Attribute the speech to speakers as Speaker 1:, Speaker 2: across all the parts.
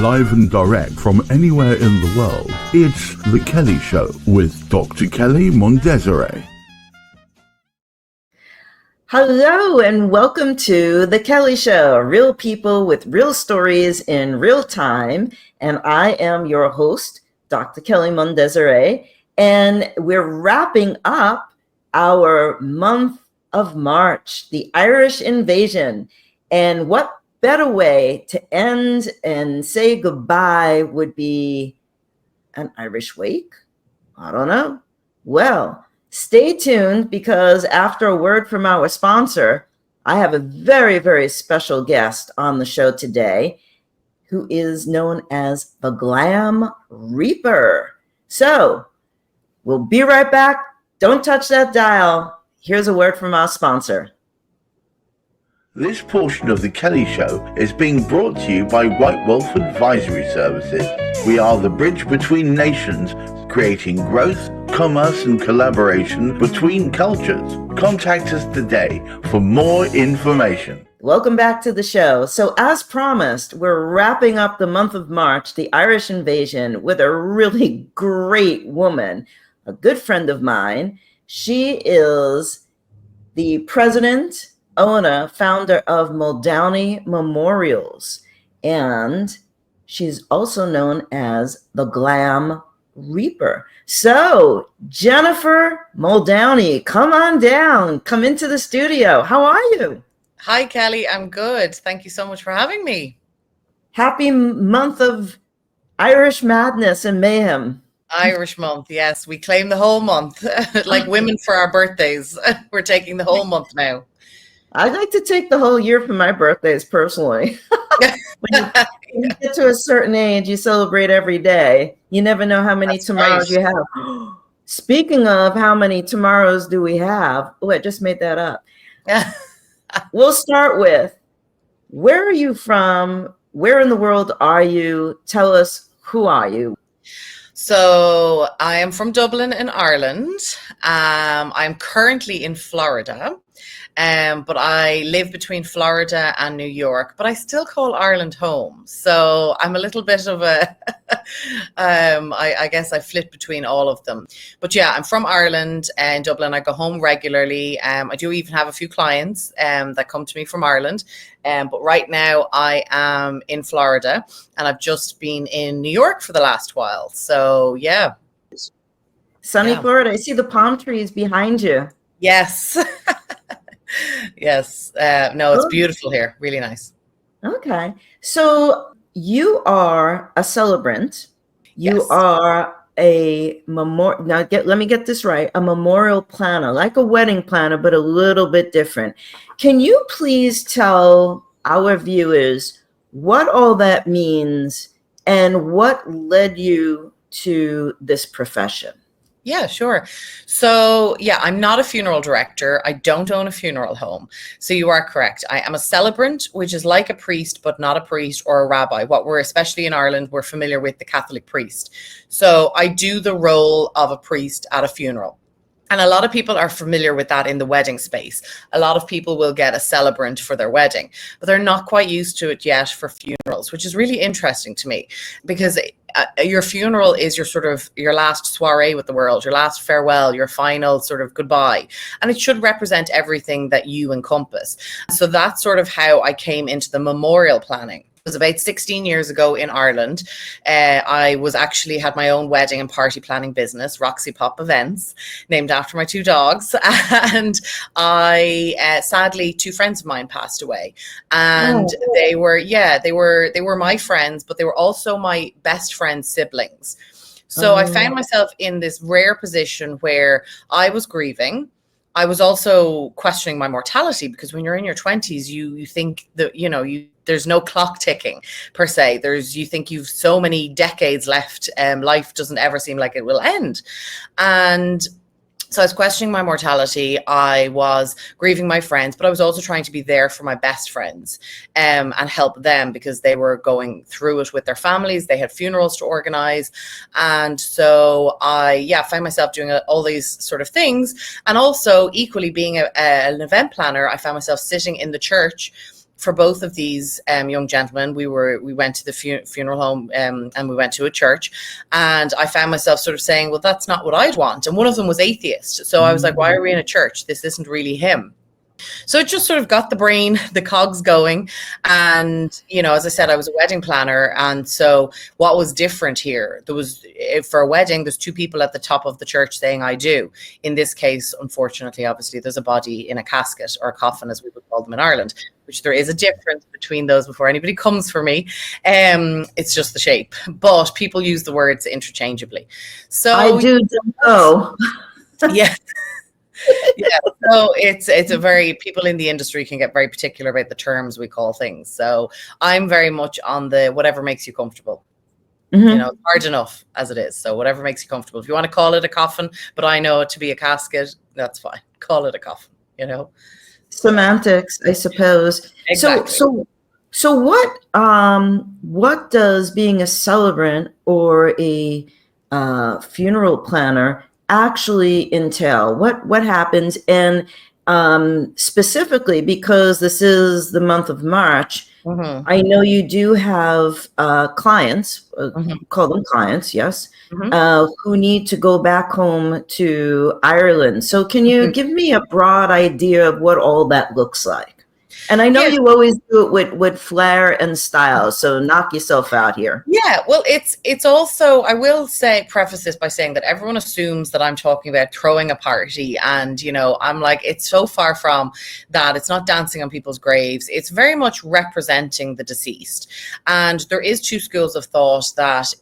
Speaker 1: live and direct from anywhere in the world. It's The Kelley Show with Dr. Kelley Mondesire.
Speaker 2: Hello and welcome to The Kelley Show, real people with real stories in real time. And I am your host, Dr. Kelley Mondesire, and we're wrapping up our month of March, the Irish invasion. And what better way to end and say goodbye would be an Irish wake? I don't know. Well, stay tuned, because after a word from our sponsor, I have a very, very special guest on the show today who is known as the GLAM REAPER. So we'll be right back. Don't touch that dial. Here's a word from our sponsor.
Speaker 1: This portion of The Kelley Show is being brought to you by White Wolf Advisory Services. We are the bridge between nations, creating growth, commerce and collaboration between cultures. Contact us today for more information.
Speaker 2: Welcome back to the show. So as promised, we're wrapping up the month of March, the Irish invasion, with a really great woman, a good friend of mine. She is the president, owner, founder of Muldowney Memorials, and she's also known as the GLAM REAPER. So Jennifer Muldowney, come on down, come into the studio. How are you?
Speaker 3: Hi, Kelley. I'm good. Thank you so much for having me.
Speaker 2: Happy month of Irish madness and mayhem.
Speaker 3: Irish month, yes. We claim the whole month, like women for our birthdays. We're taking the whole month now.
Speaker 2: I'd like to take the whole year for my birthdays personally. When you get to a certain age, you celebrate every day. You never know how many tomorrows you have. Speaking of how many tomorrows do we have? Oh, I just made that up. We'll start with, where are you from? Where in the world are you? Tell us, who are you?
Speaker 3: So I am from Dublin in Ireland. I'm currently in Florida. But I live between Florida and New York, but I still call Ireland home. So I'm a little bit of a, I guess I flit between all of them. But yeah, I'm from Ireland and Dublin. I go home regularly. I do even have a few clients that come to me from Ireland. But right now I am in Florida, and I've just been in New York for the last while. So yeah.
Speaker 2: Sunny Florida. I see the palm trees behind you.
Speaker 3: Yes. Yes. No, it's beautiful here. Really nice.
Speaker 2: Okay. So you are a celebrant. You are a memorial. Now, let me get this right. A memorial planner, like a wedding planner, but a little bit different. Can you please tell our viewers what all that means and what led you to this profession?
Speaker 3: Yeah, sure. So yeah, I'm not a funeral director. I don't own a funeral home. So you are correct. I am a celebrant, which is like a priest, but not a priest or a rabbi. What we're, especially in Ireland, we're familiar with the Catholic priest. So I do the role of a priest at a funeral. And a lot of people are familiar with that in the wedding space. A lot of people will get a celebrant for their wedding, but they're not quite used to it yet for funerals, which is really interesting to me, because your funeral is your sort of your last soiree with the world, your last farewell, your final sort of goodbye. And it should represent everything that you encompass. So that's sort of how I came into the memorial planning. It was about 16 years ago in Ireland. I was actually had my own wedding and party planning business, Roxy Pop Events, named after my two dogs. And I sadly, two friends of mine passed away, and they were my friends, but they were also my best friend's siblings. So I found myself in this rare position where I was grieving. I was also questioning my mortality, because when you're in your 20s, you think that, there's no clock ticking per se. You think you've so many decades left. Life doesn't ever seem like it will end. And so I was questioning my mortality. I was grieving my friends, but I was also trying to be there for my best friends and help them, because they were going through it with their families. They had funerals to organize. And so I found myself doing all these sort of things. And also equally being an event planner, I found myself sitting in the church for both of these young gentlemen, we went to the funeral home and we went to a church, and I found myself sort of saying, well, that's not what I'd want. And one of them was atheist. So I was like, why are we in a church? This isn't really him. So it just sort of got the cogs going. And, you know, as I said, I was a wedding planner. And so what was different here? For a wedding, there's two people at the top of the church saying, I do. In this case, unfortunately, obviously, there's a body in a casket, or a coffin, as we would call them in Ireland, which there is a difference between those before anybody comes for me. It's just the shape. But people use the words interchangeably. So
Speaker 2: I do know.
Speaker 3: Yeah. Yeah, so it's a very, people in the industry can get very particular about the terms we call things. So I'm very much on the whatever makes you comfortable.
Speaker 2: Mm-hmm.
Speaker 3: You know, it's hard enough as it is. So whatever makes you comfortable. If you want to call it a coffin, but I know it to be a casket, that's fine. Call it a coffin, you know.
Speaker 2: Semantics, I suppose.
Speaker 3: Exactly.
Speaker 2: So what does being a celebrant or a funeral planner actually entail? What happens? And specifically, because this is the month of March,
Speaker 3: Mm-hmm.
Speaker 2: I know you do have clients, call them clients, yes, who need to go back home to Ireland. So can you give me a broad idea of what all that looks like? And I know you always do it with flair and style, so knock yourself out here.
Speaker 3: Yeah, well, it's also, I will say, preface this by saying that everyone assumes that I'm talking about throwing a party, and, you know, I'm like, it's so far from that. It's not dancing on people's graves. It's very much representing the deceased. And there is two schools of thought that,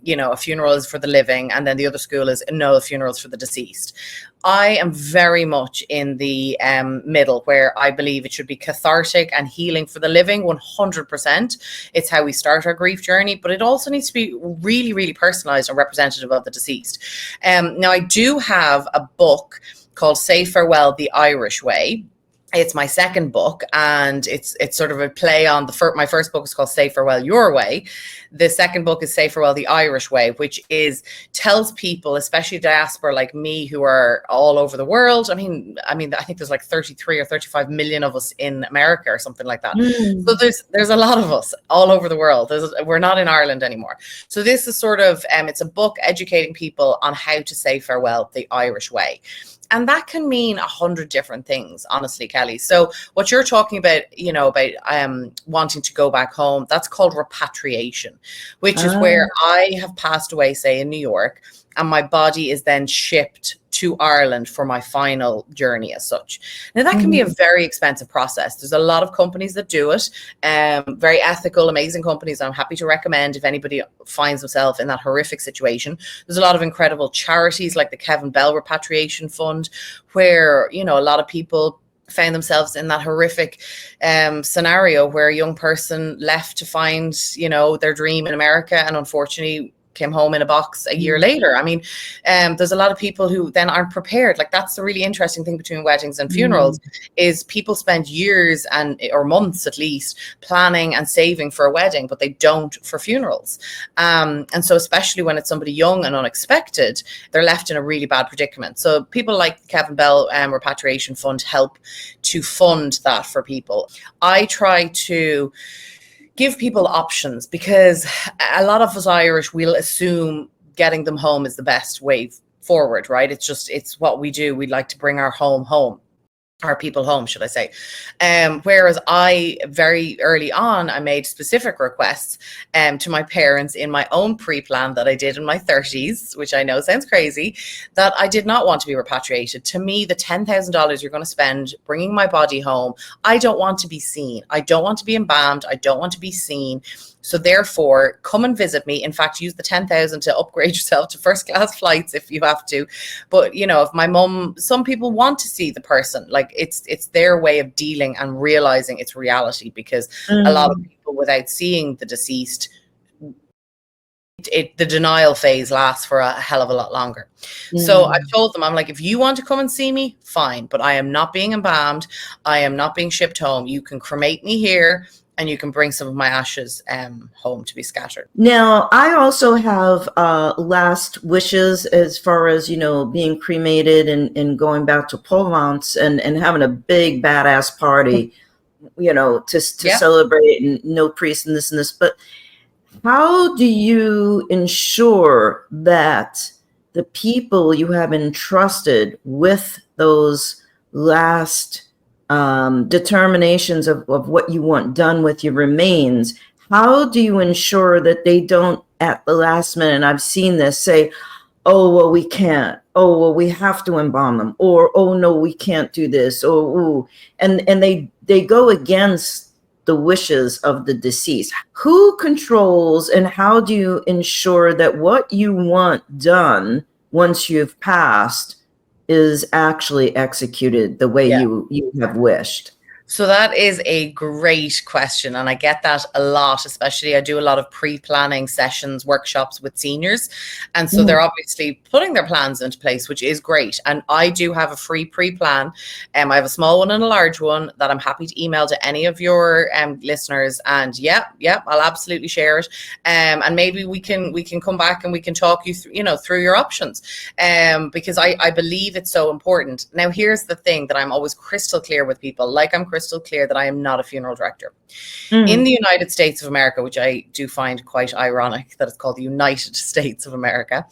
Speaker 3: you know, a funeral is for the living, and then the other school is, no, a funeral is for the deceased. I am very much in the middle, where I believe it should be cathartic and healing for the living, 100%. It's how we start our grief journey, but it also needs to be really, really personalized and representative of the deceased. Now, I do have a book called Say Farewell the Irish Way. It's my second book, and it's sort of a play on my first book is called Say Farewell Your Way. The second book is Say Farewell the Irish Way, which tells people, especially diaspora like me, who are all over the world. I mean, I think there's like 33 or 35 million of us in America or something like that. So there's a lot of us all over the world. We're not in Ireland anymore. So this is sort of, it's a book educating people on how to say farewell the Irish way. And that can mean 100 different things, honestly, Kelley. So what you're talking about, you know, about wanting to go back home, that's called repatriation, which is where I have passed away, say, in New York, and my body is then shipped to Ireland for my final journey as such. Now, that can be a very expensive process. There's a lot of companies that do it, very ethical, amazing companies. I'm happy to recommend if anybody finds themselves in that horrific situation. There's a lot of incredible charities like the Kevin Bell Repatriation Fund, where, you know, a lot of people found themselves in that horrific scenario where a young person left to find, you know, their dream in America, and unfortunately came home in a box a year later. I mean, there's a lot of people who then aren't prepared. Like, that's the really interesting thing between weddings and funerals, is people spend years or months at least planning and saving for a wedding, but they don't for funerals. And so especially when it's somebody young and unexpected, they're left in a really bad predicament. So people like the Kevin Bell Repatriation Fund help to fund that for people. I try to give people options, because a lot of us Irish will assume getting them home is the best way forward, right? It's what we do. We like to bring our people home, should I say. Whereas I, very early on, I made specific requests to my parents in my own pre-plan that I did in my 30s, which I know sounds crazy, that I did not want to be repatriated. To me, the $10,000 you're going to spend bringing my body home, I don't want to be seen. I don't want to be embalmed. I don't want to be seen. So therefore, come and visit me. In fact, use the 10,000 to upgrade yourself to first class flights if you have to. But, you know, if my mum, some people want to see the person, like it's their way of dealing and realizing it's reality, because a lot of people, without seeing the deceased, the denial phase lasts for a hell of a lot longer. So I've told them, I'm like, if you want to come and see me, fine, but I am not being embalmed. I am not being shipped home. You can cremate me here, and you can bring some of my ashes home to be scattered.
Speaker 2: Now, I also have last wishes as far as, you know, being cremated and going back to Provence and having a big badass party to celebrate, and no priest and this and this. But how do you ensure that the people you have entrusted with those last determinations of what you want done with your remains, how do you ensure that they don't at the last minute, and I've seen this, say, oh, well, we can't. Oh, well, we have to embalm them. Or, oh, no, we can't do this. Oh, ooh. And they go against the wishes of the deceased. Who controls and how do you ensure that what you want done once you've passed is actually executed the way you have wished?
Speaker 3: So that is a great question. And I get that a lot, especially I do a lot of pre-planning sessions, workshops with seniors. And so they're obviously putting their plans into place, which is great. And I do have a free pre-plan. I have a small one and a large one that I'm happy to email to any of your listeners. And I'll absolutely share it. And maybe we can come back and we can talk you through, through your options. Because I believe it's so important. Now, here's the thing that I'm always crystal clear with people, like I'm crystal clear that I am not a funeral director. In the United States of America, which I do find quite ironic that it's called the United States of America,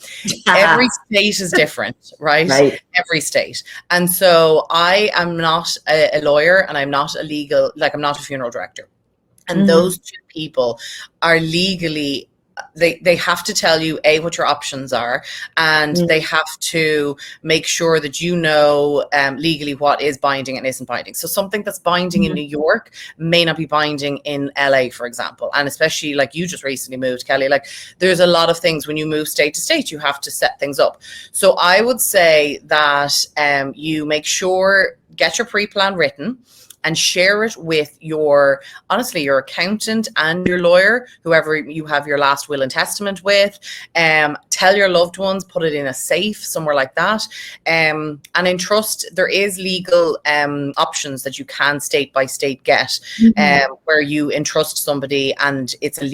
Speaker 3: every state is different, right? Every state. And so I am not a lawyer and I'm not a legal, I'm not a funeral director. And those two people are legally, they have to tell you what your options are, and they have to make sure that legally what is binding and isn't binding. So something that's binding in New York may not be binding in LA, for example. And especially like you just recently moved, Kelley, there's a lot of things when you move state to state, you have to set things up. So I would say that you make sure, get your pre-plan written, and share it with your accountant and your lawyer, whoever you have your last will and testament with. Tell your loved ones, put it in a safe, somewhere like that. And entrust, there is legal options that you can state by state get, where you entrust somebody and it's a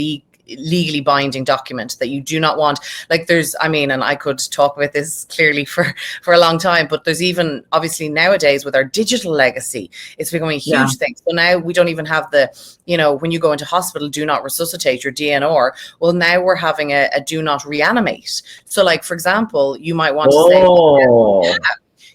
Speaker 3: legally binding document that you do not want. And I could talk about this clearly for a long time, but there's even obviously nowadays with our digital legacy, it's becoming a huge thing. So now we don't even have when you go into hospital, do not resuscitate your DNR. Well, now we're having a do not reanimate. So for example, you might want to say,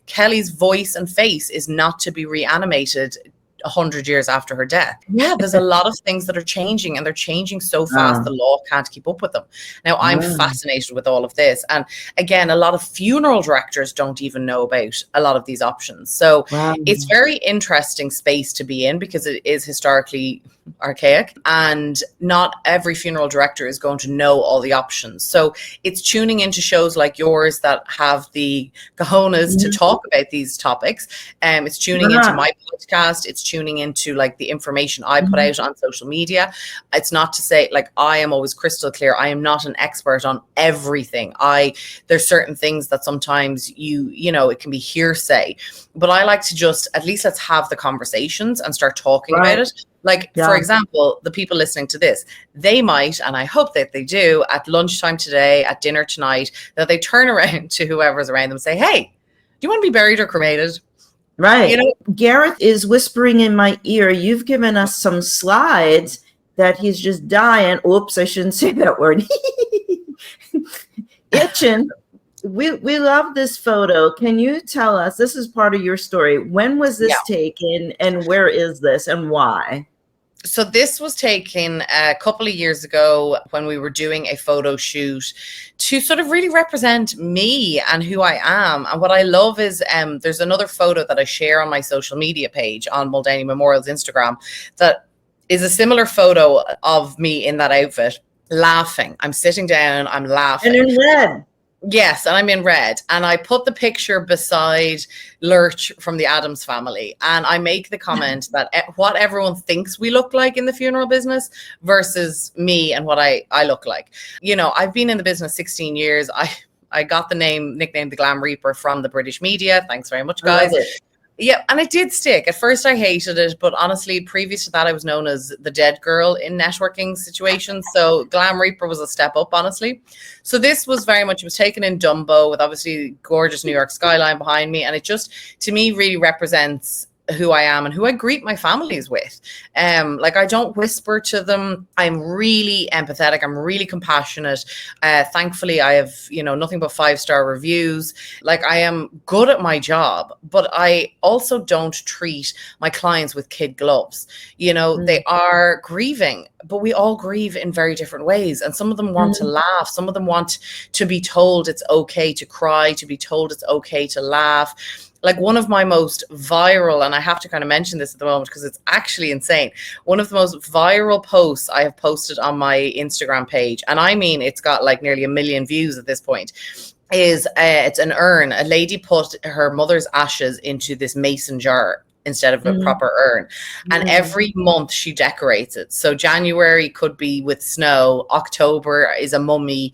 Speaker 3: Kelley's voice and face is not to be reanimated 100 years after her death. There's a lot of things that are changing, and they're changing so fast the law can't keep up with them. Now I'm fascinated with all of this, and again, a lot of funeral directors don't even know about a lot of these options. So it's very interesting space to be in, because it is historically archaic, and not every funeral director is going to know all the options. So it's tuning into shows like yours that have the cojones to talk about these topics. It's tuning into my podcast. It's tuning into the information I put out on social media. It's not to say I am always crystal clear. I am not an expert on everything. There's certain things that sometimes it can be hearsay, but I like to just, at least let's have the conversations and start talking about it. For example, the people listening to this, they might, and I hope that they do, at lunchtime today, at dinner tonight, that they turn around to whoever's around them and say, hey, do you want to be buried or cremated?
Speaker 2: Right. Gareth is whispering in my ear, you've given us some slides that he's just dying. Oops, I shouldn't say that word. Itching. We love this photo. Can you tell us, this is part of your story, when was this taken, and where is this, and why?
Speaker 3: So this was taken a couple of years ago when we were doing a photo shoot to sort of really represent me and who I am. And what I love is there's another photo that I share on my social media page on Muldowney Memorial's Instagram that is a similar photo of me in that outfit, laughing. I'm sitting down, I'm laughing.
Speaker 2: And in red.
Speaker 3: Yes, and I'm in red. And I put the picture beside Lurch from the Addams Family. And I make the comment that what everyone thinks we look like in the funeral business versus me and what I look like. I've been in the business 16 years. I got the nickname the GLAM REAPER from the British media. Thanks very much, guys. Yeah, and it did stick. At first I hated it, but honestly, previous to that, I was known as the dead girl in networking situations. So GLAM REAPER was a step up, honestly. So this was very much, it was taken in Dumbo with obviously gorgeous New York skyline behind me. And it just, to me, really represents who I am and who I greet my families with. Like, I don't whisper to them. I'm really empathetic. I'm really compassionate. Thankfully, I have, nothing but 5-star reviews. Like, I am good at my job, but I also don't treat my clients with kid gloves. They are grieving, but we all grieve in very different ways. And some of them want to laugh. Some of them want to be told it's okay to cry, to be told it's okay to laugh. Like, one of my most viral, and I have to kind of mention this at the moment because it's actually insane. One of the most viral posts I have posted on my Instagram page, and I mean, it's got like nearly 1 million views at this point, is it's an urn. A lady put her mother's ashes into this mason jar instead of a proper urn. And every month she decorates it. So January could be with snow, October is a mummy,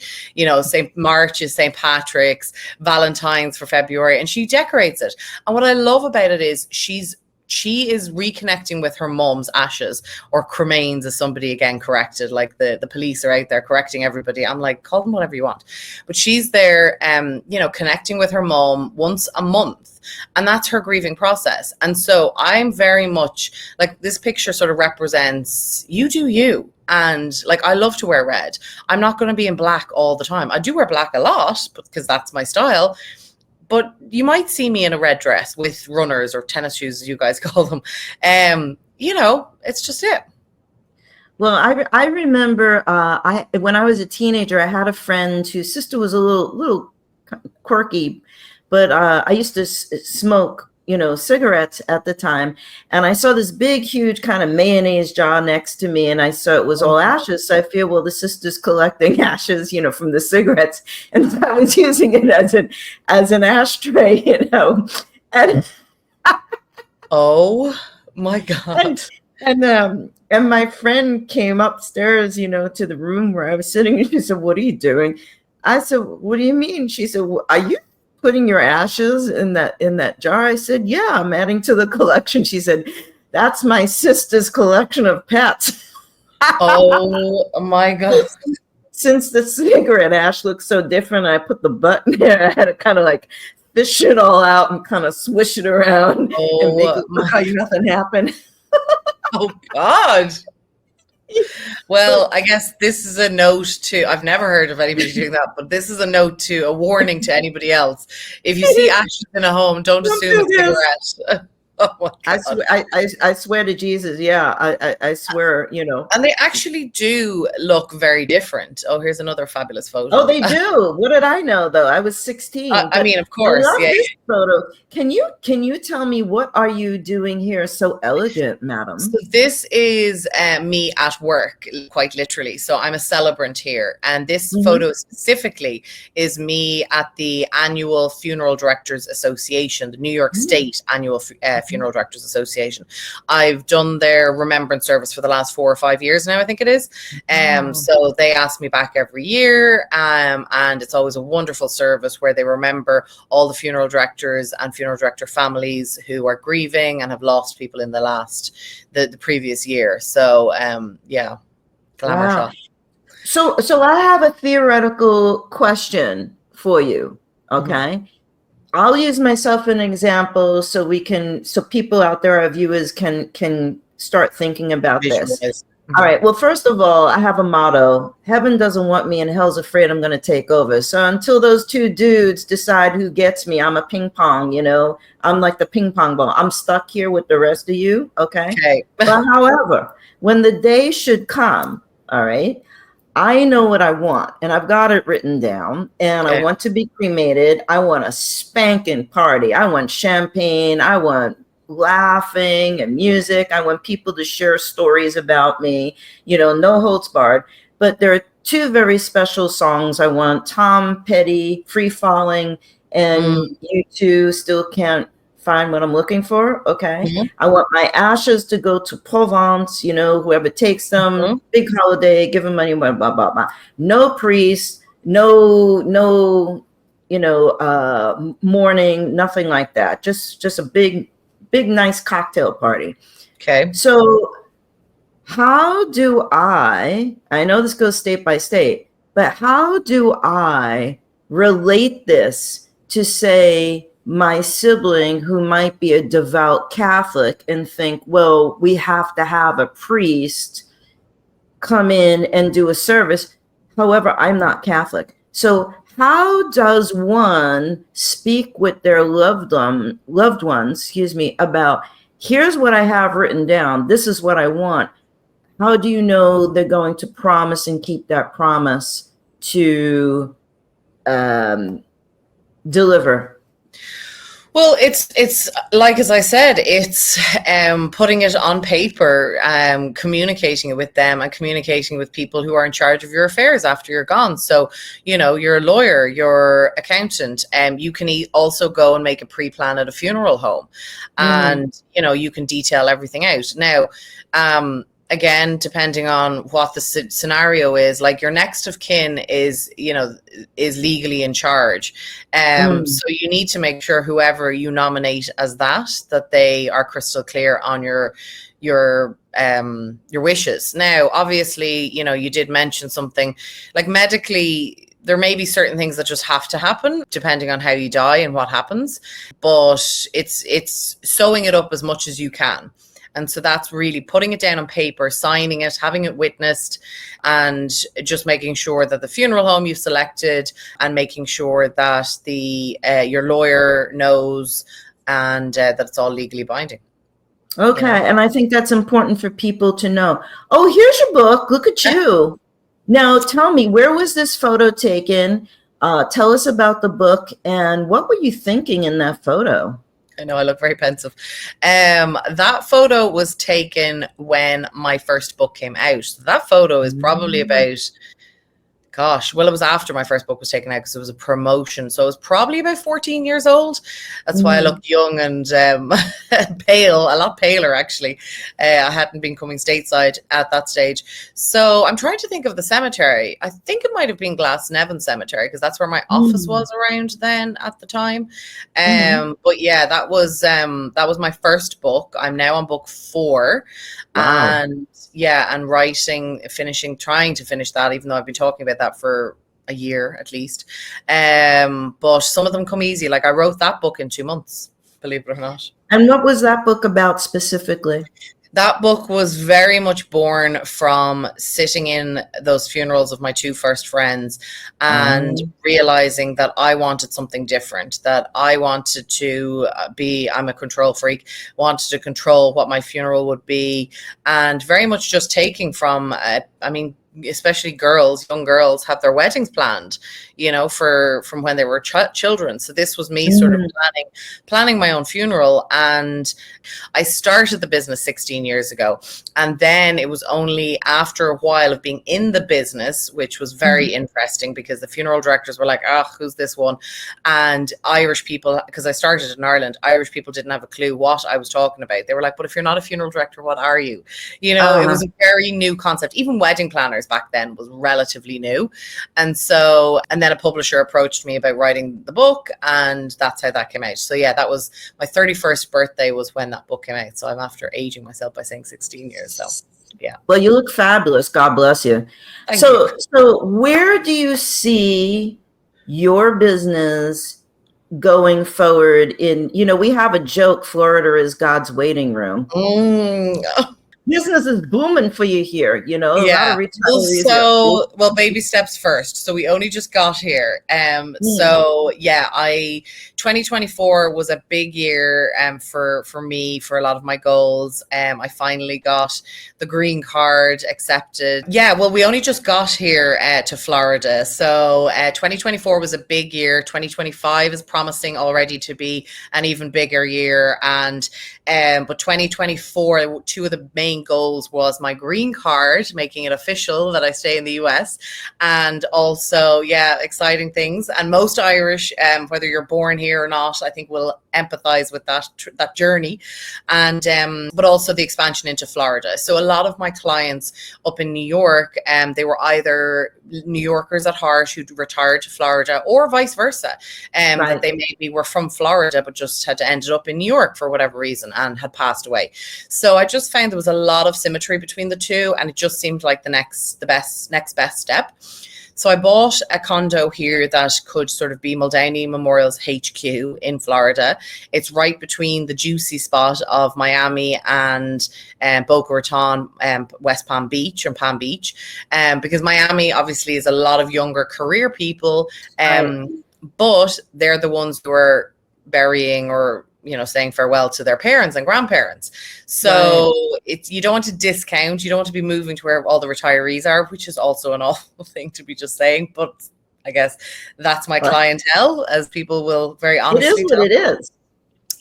Speaker 3: March is St. Patrick's, Valentine's for February, and she decorates it. And what I love about it is she is reconnecting with her mom's ashes, or cremains, as somebody again corrected. Like, the police are out there correcting everybody. I'm like, call them whatever you want. But she's there, connecting with her mom once a month. And that's her grieving process. And so I'm very much like, this picture sort of represents, you do you. And like, I love to wear red. I'm not going to be in black all the time. I do wear black a lot because that's my style. But you might see me in a red dress with runners or tennis shoes, as you guys call them. It's just it.
Speaker 2: Well, I remember when I was a teenager, I had a friend whose sister was a little quirky, but I used to smoke, cigarettes at the time. And I saw this big, huge kind of mayonnaise jar next to me, and I saw it was all ashes. So I feel, well, the sister's collecting ashes, from the cigarettes. And so I was using it as an ashtray, And
Speaker 3: oh my God.
Speaker 2: And my friend came upstairs, to the room where I was sitting, and she said, "What are you doing?" I said, "What do you mean?" She said, "Are you putting your ashes in that jar?" I said, "Yeah, I'm adding to the collection." She said, "That's my sister's collection of pets."
Speaker 3: Oh my God.
Speaker 2: Since the cigarette ash looks so different, I put the button there. I had to kind of like fish it all out and kind of swish it around and make it look like nothing happened.
Speaker 3: Oh God. Well, I guess this is a note to, I've never heard of anybody doing that, but this is a warning to anybody else. If you see ashes in a home, don't assume it's cigarette. Oh my God.
Speaker 2: I swear to Jesus. Yeah, I swear,
Speaker 3: And they actually do look very different. Oh, here's another fabulous photo.
Speaker 2: Oh, they do. What did I know, though? I was 16.
Speaker 3: I mean, of course.
Speaker 2: I love
Speaker 3: yeah.
Speaker 2: this photo. Can you tell me, what are you doing here so elegant, madam?
Speaker 3: So this is me at work, quite literally. So I'm a celebrant here. And this photo specifically is me at the annual Funeral Directors Association, the New York State annual Funeral Directors Association. I've done their remembrance service for the last 4 or 5 years now, I think it is. So they ask me back every year, and it's always a wonderful service where they remember all the funeral directors and funeral director families who are grieving and have lost people in the previous year. So yeah, glamour shot.
Speaker 2: So I have a theoretical question for you. Okay. I'll use myself as an example so people out there, our viewers, can start thinking about this. All right. Well, first of all, I have a motto: heaven doesn't want me and hell's afraid I'm going to take over. So until those two dudes decide who gets me, I'm a ping pong, I'm like the ping pong ball. I'm stuck here with the rest of you. Okay. But however, when the day should come, all right, I know what I want, and I've got it written down, and I want to be cremated. I want a spanking party. I want champagne. I want laughing and music. I want people to share stories about me, no holds barred. But there are 2 very special songs I want: Tom Petty, Free Falling, and U2, Still Can't Find What I'm Looking For. Okay. I want my ashes to go to Provence, whoever takes them, big holiday, give them money, blah, blah, blah, blah. No priest, no, mourning, nothing like that. Just a big, nice cocktail party.
Speaker 3: Okay.
Speaker 2: So how do I know this goes state by state, but how do I relate this to, say, my sibling who might be a devout Catholic and think, well, we have to have a priest come in and do a service. However, I'm not Catholic. So how does one speak with their loved ones, about, here's what I have written down. This is what I want. How do you know they're going to promise and keep that promise to deliver?
Speaker 3: Well, it's like, as I said, it's putting it on paper, communicating it with them and communicating with people who are in charge of your affairs after you're gone. So, your lawyer, your accountant, you can also go and make a pre-plan at a funeral home, and, you can detail everything out. Now, again, depending on what the scenario is, like your next of kin is legally in charge. So you need to make sure whoever you nominate as that they are crystal clear on your wishes. Now, obviously, you did mention something like medically, there may be certain things that just have to happen depending on how you die and what happens, but it's sewing it up as much as you can. And so that's really putting it down on paper, signing it, having it witnessed, and just making sure that the funeral home you've selected, and making sure that your lawyer knows, and that it's all legally binding.
Speaker 2: Okay. And I think that's important for people to know. Oh, here's your book. Look at you. Now tell me, where was this photo taken? Tell us about the book, and what were you thinking in that photo?
Speaker 3: I know I look very pensive. That photo was taken when my first book came out. So that photo is probably about, it was after my first book was taken out because it was a promotion. So it was probably about 14 years old. That's why I looked young and pale, a lot paler actually. I hadn't been coming stateside at that stage. So I'm trying to think of the cemetery. I think it might have been Glasnevin Cemetery because that's where my office was around then at the time. But yeah, that was my first book. I'm now on book 4. Wow. And trying to finish that, even though I've been talking about that for a year at least. But some of them come easy. Like I wrote that book in 2 months, believe it or not.
Speaker 2: And what was that book about specifically?
Speaker 3: That book was very much born from sitting in those funerals of my 2 first friends and realizing that I wanted something different, that I wanted to I'm a control freak, wanted to control what my funeral would be, and very much just taking from, especially young girls have their weddings planned, from when they were children. So this was me sort of planning my own funeral. And I started the business 16 years ago. And then it was only after a while of being in the business, which was very interesting because the funeral directors were like, who's this one? And Irish people, because I started in Ireland, Irish people didn't have a clue what I was talking about. They were like, but if you're not a funeral director, what are you? It was a very new concept. Even wedding planners back then was relatively new. And then a publisher approached me about writing the book, and that's how that came out. So yeah, that was my 31st birthday was when that book came out. So I'm after aging myself by saying 16 years. So yeah.
Speaker 2: Well, you look fabulous. God bless you.
Speaker 3: Thank you.
Speaker 2: So where do you see your business going forward we have a joke, Florida is God's waiting room. Business is booming for you here, A lot of retirees.
Speaker 3: Well, baby steps first. So we only just got here. 2024 was a big year for me, for a lot of my goals. I finally got the green card accepted. Yeah, well, we only just got here to Florida. So 2024 was a big year. 2025 is promising already to be an even bigger year. And but 2024, 2 of the main goals was my green card, making it official that I stay in the US, and also exciting things. And most Irish, whether you're born here or not, I think will empathize with that journey, and but also the expansion into Florida. So a lot of my clients up in New York, they were either New Yorkers at heart who retired to Florida, or vice versa, that they maybe were from Florida but just had ended up in New York for whatever reason and had passed away. So I just found there was a lot of symmetry between the two, and it just seemed like the next best step. So I bought a condo here that could sort of be Muldowney Memorial's HQ in Florida. It's right between the juicy spot of Miami and Boca Raton, West Palm Beach and Palm Beach, because Miami obviously is a lot of younger career people, but they're the ones who are burying or saying farewell to their parents and grandparents. So it's, you don't want to discount, you don't want to be moving to where all the retirees are, which is also an awful thing to be just saying, but I guess that's my clientele, as people will very honestly
Speaker 2: It is what it is.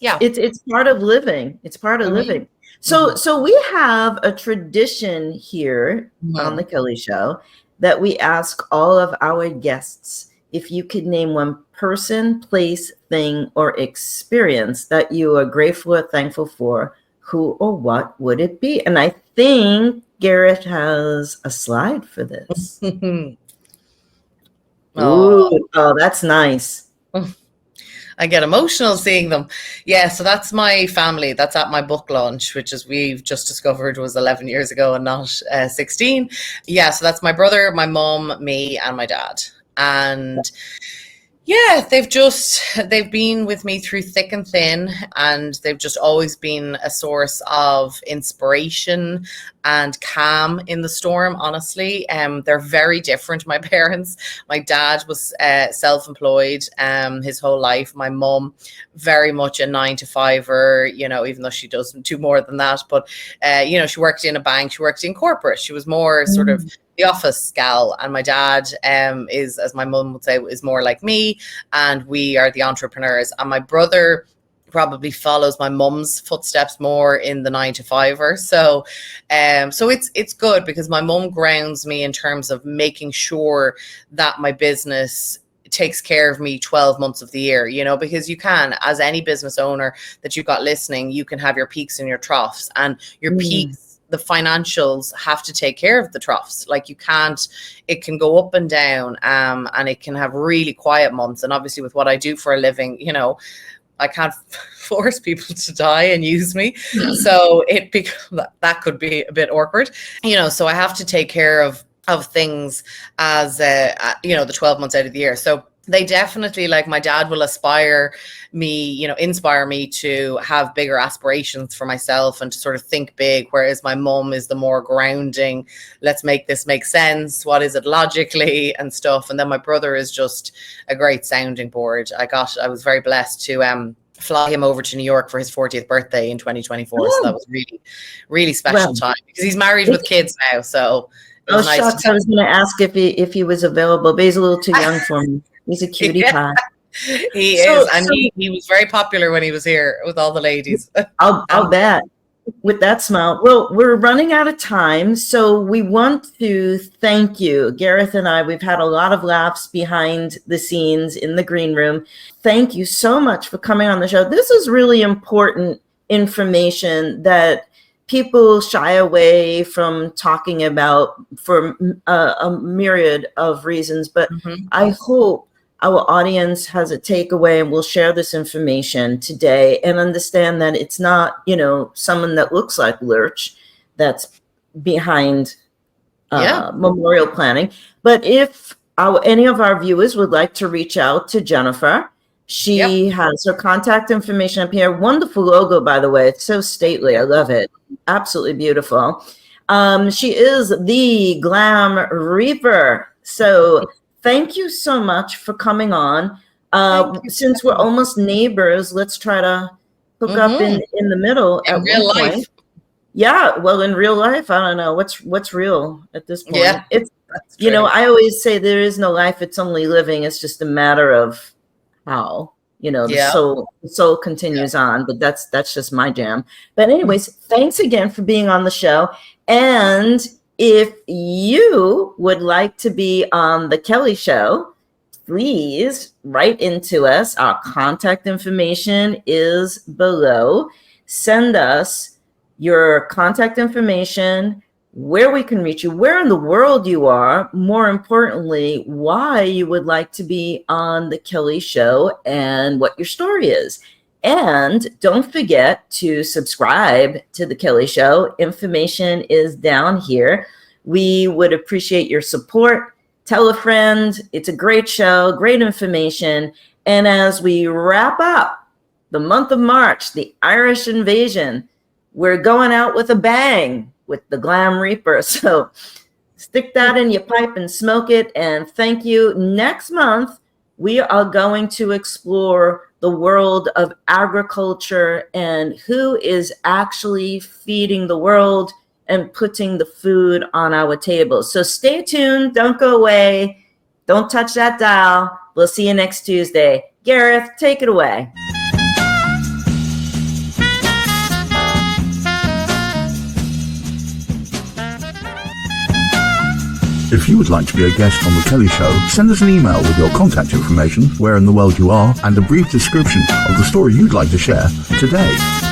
Speaker 3: Yeah.
Speaker 2: It's part of living. It's part of living. So we have a tradition here on the Kelley Show that we ask all of our guests if you could name one person, place, thing, or experience that you are grateful or thankful for, who or what would it be? And I think Garrett has a slide for this. Oh, that's nice.
Speaker 3: I get emotional seeing them. Yeah, so that's my family. That's at my book launch, which, as we've just discovered, was 11 years ago and not 16. Yeah, so that's my brother, my mom, me, and my dad. And yeah, they've been with me through thick and thin, and they've just always been a source of inspiration and calm in the storm, honestly. They're very different, my parents. My dad was self-employed his whole life. My mum, very much a 9-to-5-er, even though she doesn't do more than that. But, she worked in a bank, she worked in corporate. She was more sort of the office gal, and my dad is, as my mum would say, is more like me, and we are the entrepreneurs. And my brother probably follows my mum's footsteps more in the 9-to-5-er. So it's good because my mum grounds me in terms of making sure that my business takes care of me 12 months of the year, because you can, as any business owner that you've got listening, you can have your peaks and your troughs, and your peaks, the financials have to take care of the troughs. Like, it can go up and down, and it can have really quiet months. And obviously with what I do for a living, I can't force people to die and use me. So that could be a bit awkward, so I have to take care of things as, the 12 months out of the year. So they definitely, like, my dad will inspire me to have bigger aspirations for myself and to sort of think big, whereas my mum is the more grounding, let's make this make sense, what is it logically and stuff. And then my brother is just a great sounding board. I was very blessed to fly him over to New York for his 40th birthday in 2024. So that was really, really special time, because he's married with kids now. So nice.
Speaker 2: Shucks, I was going to ask if he was available, but he's a little too young for me. He's a cutie pie.
Speaker 3: He is, and he was very popular when he was here with all the ladies.
Speaker 2: I'll bet. With that smile. Well, we're running out of time, so we want to thank you. Gareth and I, we've had a lot of laughs behind the scenes in the green room. Thank you so much for coming on the show. This is really important information that people shy away from talking about for a myriad of reasons, but I hope our audience has a takeaway and will share this information today and understand that it's not, someone that looks like Lurch that's behind memorial planning. But if any of our viewers would like to reach out to Jennifer, she has her contact information up here. Wonderful logo, by the way. It's so stately. I love it. Absolutely beautiful. She is the Glam Reaper. So thank you so much for coming on. Since we're almost neighbors, let's try to hook up in the middle
Speaker 3: in real life.
Speaker 2: Yeah, well, in real life, I don't know what's real at this point.
Speaker 3: Yeah,
Speaker 2: it's I always say there is no life; it's only living. It's just a matter of how the soul continues on. But that's just my jam. But anyways, thanks again for being on the show. And if you would like to be on the Kelley Show, please write into us. Our contact information is below. Send us your contact information, where we can reach you, where in the world you are, more importantly, why you would like to be on the Kelley Show and what your story is. And don't forget to subscribe to the Kelley Show. Information is down here. We would appreciate your support. Tell a friend. It's a great show, great information. And as we wrap up the month of March, the Irish invasion, we're going out with a bang with the GLAM REAPER. So stick that in your pipe and smoke it. And thank you. Next month, we are going to explore the world of agriculture and who is actually feeding the world and putting the food on our tables. So stay tuned. Don't go away. Don't touch that dial. We'll see you next Tuesday. Gareth, take it away.
Speaker 1: If you would like to be a guest on The Kelley Show, send us an email with your contact information, where in the world you are, and a brief description of the story you'd like to share today.